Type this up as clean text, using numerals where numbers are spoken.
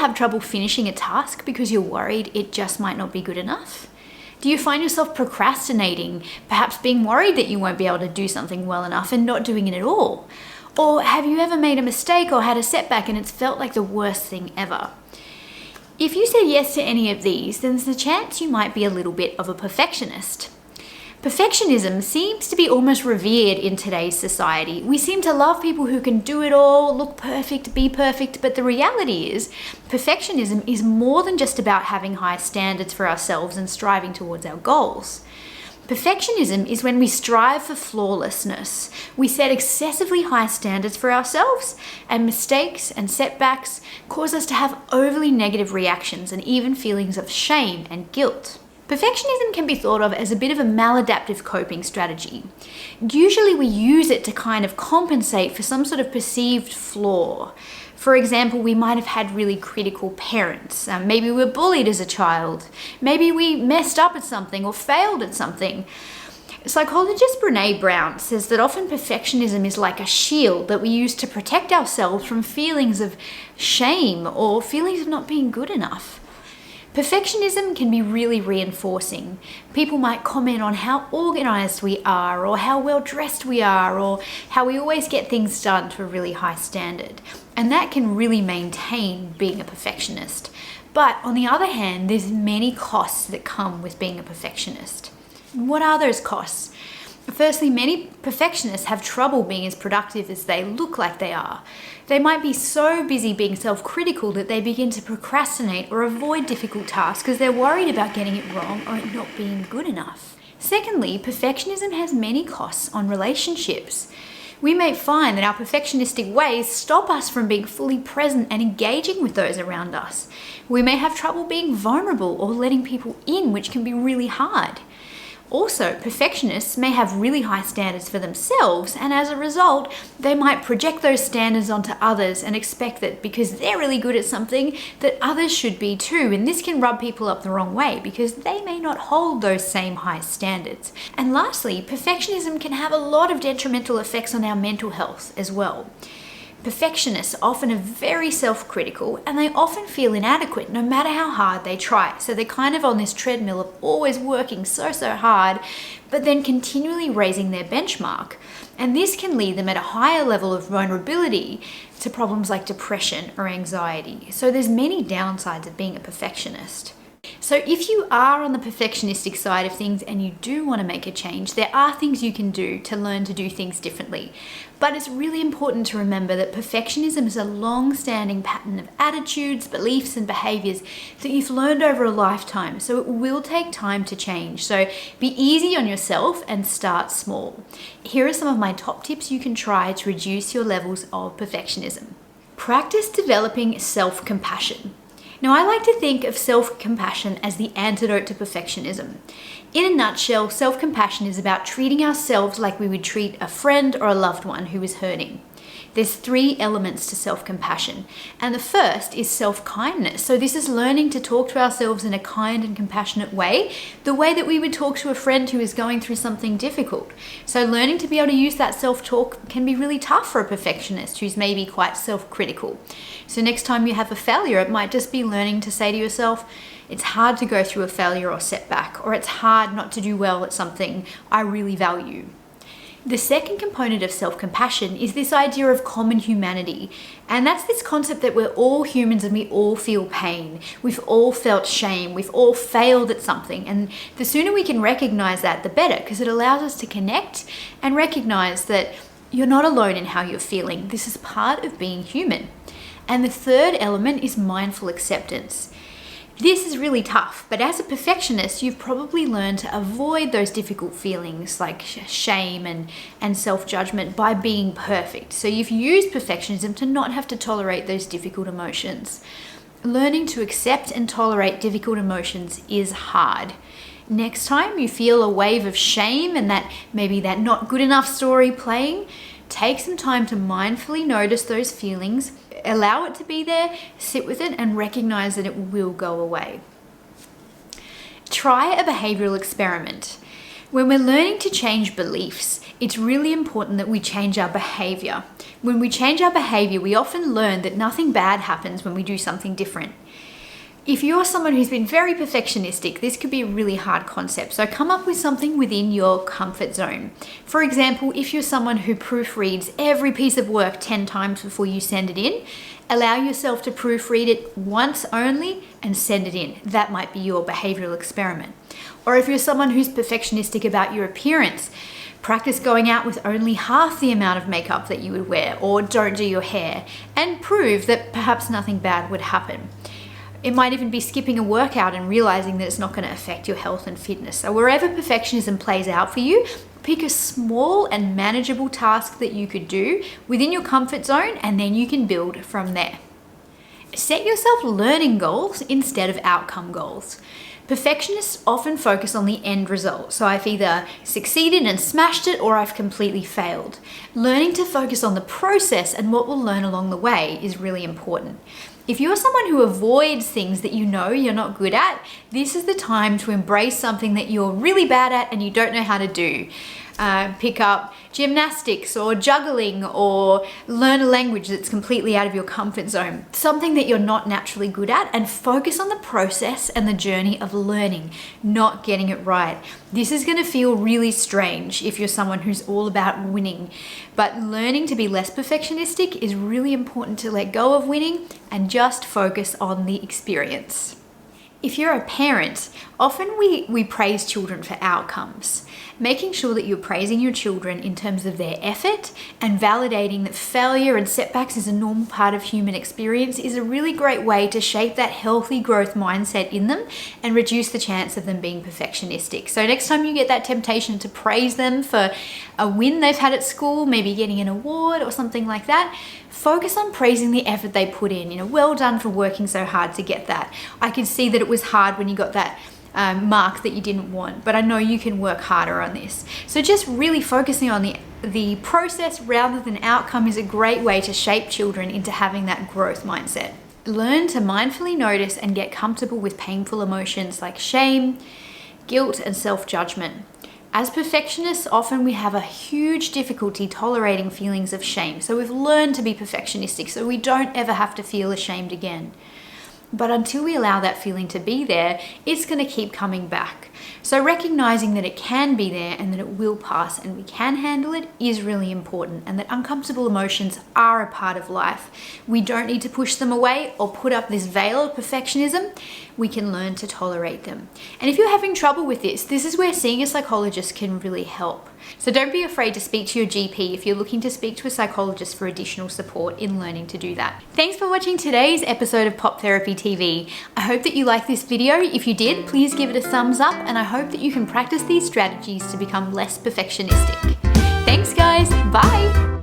have trouble finishing a task because you're worried it just might not be good enough? Do you find yourself procrastinating, perhaps being worried that you won't be able to do something well enough and not doing it at all? Or have you ever made a mistake or had a setback and it's felt like the worst thing ever? If you said yes to any of these, then there's a chance you might be a little bit of a perfectionist. Perfectionism seems to be almost revered in today's society. We seem to love people who can do it all, look perfect, be perfect, but the reality is, perfectionism is more than just about having high standards for ourselves and striving towards our goals. Perfectionism is when we strive for flawlessness. We set excessively high standards for ourselves, and mistakes and setbacks cause us to have overly negative reactions and even feelings of shame and guilt. Perfectionism can be thought of as a bit of a maladaptive coping strategy. Usually we use it to kind of compensate for some sort of perceived flaw. For example, we might have had really critical parents. Maybe we were bullied as a child. Maybe we messed up at something or failed at something. Psychologist Brené Brown says that often perfectionism is like a shield that we use to protect ourselves from feelings of shame or feelings of not being good enough. Perfectionism can be really reinforcing. People might comment on how organized we are, or how well dressed we are, or how we always get things done to a really high standard. And that can really maintain being a perfectionist. But on the other hand, there's many costs that come with being a perfectionist. What are those costs? Firstly, many perfectionists have trouble being as productive as they look like they are. They might be so busy being self-critical that they begin to procrastinate or avoid difficult tasks because they're worried about getting it wrong or it not being good enough. Secondly, perfectionism has many costs on relationships. We may find that our perfectionistic ways stop us from being fully present and engaging with those around us. We may have trouble being vulnerable or letting people in, which can be really hard. Also, perfectionists may have really high standards for themselves, and as a result, they might project those standards onto others and expect that because they're really good at something, that others should be too. And this can rub people up the wrong way because they may not hold those same high standards. And lastly, perfectionism can have a lot of detrimental effects on our mental health as well. Perfectionists often are very self-critical and they often feel inadequate no matter how hard they try. So they're kind of on this treadmill of always working so hard, but then continually raising their benchmark. And this can lead them at a higher level of vulnerability to problems like depression or anxiety. So there's many downsides of being a perfectionist. So if you are on the perfectionistic side of things and you do want to make a change, there are things you can do to learn to do things differently. But it's really important to remember that perfectionism is a long-standing pattern of attitudes, beliefs, and behaviors that you've learned over a lifetime. So it will take time to change. So be easy on yourself and start small. Here are some of my top tips you can try to reduce your levels of perfectionism. Practice developing self-compassion. Now, I like to think of self-compassion as the antidote to perfectionism. In a nutshell, self-compassion is about treating ourselves like we would treat a friend or a loved one who is hurting. There's 3 elements to self-compassion, and the first is self-kindness. So this is learning to talk to ourselves in a kind and compassionate way, the way that we would talk to a friend who is going through something difficult. So learning to be able to use that self-talk can be really tough for a perfectionist who's maybe quite self-critical. So next time you have a failure, it might just be learning to say to yourself, it's hard to go through a failure or setback, or it's hard not to do well at something I really value. The second component of self-compassion is this idea of common humanity. And that's this concept that we're all humans and we all feel pain. We've all felt shame. We've all failed at something. And the sooner we can recognize that, the better, because it allows us to connect and recognize that you're not alone in how you're feeling. This is part of being human. And the third element is mindful acceptance. This is really tough, but as a perfectionist, you've probably learned to avoid those difficult feelings like shame and self-judgment by being perfect. So you've used perfectionism to not have to tolerate those difficult emotions. Learning to accept and tolerate difficult emotions is hard. Next time you feel a wave of shame and that maybe that not good enough story playing, take some time to mindfully notice those feelings, allow it to be there, sit with it, and recognize that it will go away. Try a behavioral experiment. When we're learning to change beliefs, it's really important that we change our behavior. When we change our behavior, we often learn that nothing bad happens when we do something different. If you're someone who's been very perfectionistic, this could be a really hard concept. So come up with something within your comfort zone. For example, if you're someone who proofreads every piece of work 10 times before you send it in, allow yourself to proofread it once only and send it in. That might be your behavioral experiment. Or if you're someone who's perfectionistic about your appearance, practice going out with only half the amount of makeup that you would wear, or don't do your hair, and prove that perhaps nothing bad would happen. It might even be skipping a workout and realizing that it's not going to affect your health and fitness. So wherever perfectionism plays out for you, pick a small and manageable task that you could do within your comfort zone, and then you can build from there. Set yourself learning goals instead of outcome goals. Perfectionists often focus on the end result. So I've either succeeded and smashed it, or I've completely failed. Learning to focus on the process and what we'll learn along the way is really important. If you're someone who avoids things that you know you're not good at, this is the time to embrace something that you're really bad at and you don't know how to do. Pick up gymnastics or juggling, or learn a language that's completely out of your comfort zone, something that you're not naturally good at, and focus on the process and the journey of learning, not getting it right. This is going to feel really strange if you're someone who's all about winning, but learning to be less perfectionistic is really important, to let go of winning and just focus on the experience. If you're a parent, often we praise children for outcomes. Making sure that you're praising your children in terms of their effort and validating that failure and setbacks is a normal part of human experience is a really great way to shape that healthy growth mindset in them and reduce the chance of them being perfectionistic. So next time you get that temptation to praise them for a win they've had at school, maybe getting an award or something like that, focus on praising the effort they put in. Well done for working so hard to get that. I could see that it was hard when you got that mark that you didn't want, but I know you can work harder on this. So just really focusing on the process rather than outcome is a great way to shape children into having that growth mindset. Learn to mindfully notice and get comfortable with painful emotions like shame, guilt, and self-judgment. As perfectionists, often we have a huge difficulty tolerating feelings of shame. So we've learned to be perfectionistic so we don't ever have to feel ashamed again. But until we allow that feeling to be there, it's going to keep coming back. So recognizing that it can be there and that it will pass and we can handle it is really important, and that uncomfortable emotions are a part of life. We don't need to push them away or put up this veil of perfectionism. We can learn to tolerate them. And if you're having trouble with this is where seeing a psychologist can really help. So don't be afraid to speak to your GP if you're looking to speak to a psychologist for additional support in learning to do that. Thanks for watching today's episode of Pop Therapy TV. I hope that you liked this video. If you did, please give it a thumbs up, and I hope that you can practice these strategies to become less perfectionistic. Thanks guys, bye!